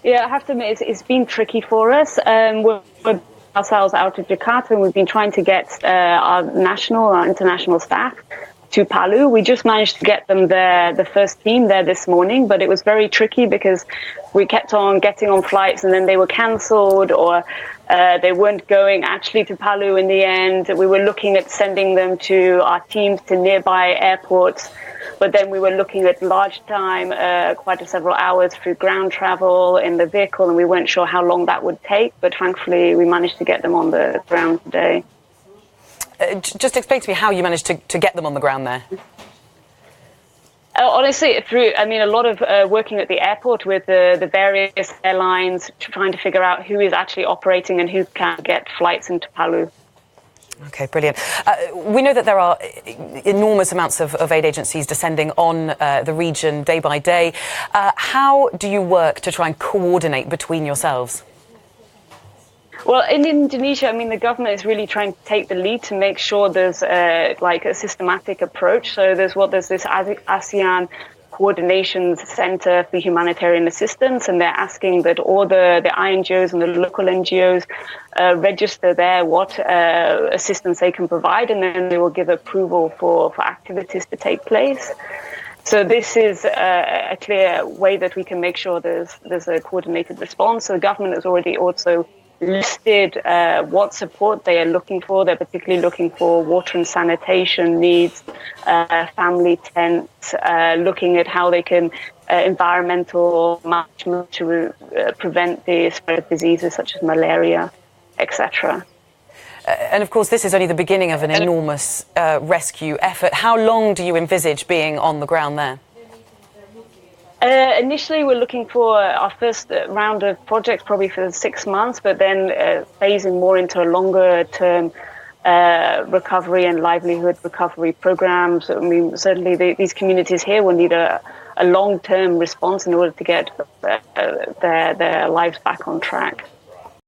Yeah, I have to admit, it's been tricky for us. We're ourselves out of Jakarta, and we've been trying to get our international staff to Palu. We just managed to get them there, the first team there this morning, but it was very tricky because we kept on getting on flights and then they were cancelled, or they weren't going actually to Palu in the end. We were looking at sending them to our teams to nearby airports, but then we were looking at large time, quite several hours through ground travel in the vehicle, and we weren't sure how long that would take, but thankfully we managed to get them on the ground today. Just explain to me how you managed to get them on the ground there. Honestly, a lot of working at the airport with the various airlines, trying to figure out who is actually operating and who can get flights into Palu. Okay, brilliant. We know that there are enormous amounts of aid agencies descending on the region day by day. How do you work to try and coordinate between yourselves? Well, in Indonesia, the government is really trying to take the lead to make sure there's a systematic approach. So there's this ASEAN Coordination Center for Humanitarian Assistance, and they're asking that all the INGOs and the local NGOs register there what assistance they can provide, and then they will give approval for activities to take place. So this is a clear way that we can make sure there's a coordinated response. So the government has already also listed what support they are looking for. They're particularly looking for water and sanitation needs, family tents, looking at how they can environmental management to prevent the spread of diseases such as malaria, etc. And of course, this is only the beginning of an enormous rescue effort. How long do you envisage being on the ground there? Initially, we're looking for our first round of projects probably for 6 months, but then phasing more into a longer-term recovery and livelihood recovery programs. Certainly these communities here will need a long-term response in order to get their lives back on track.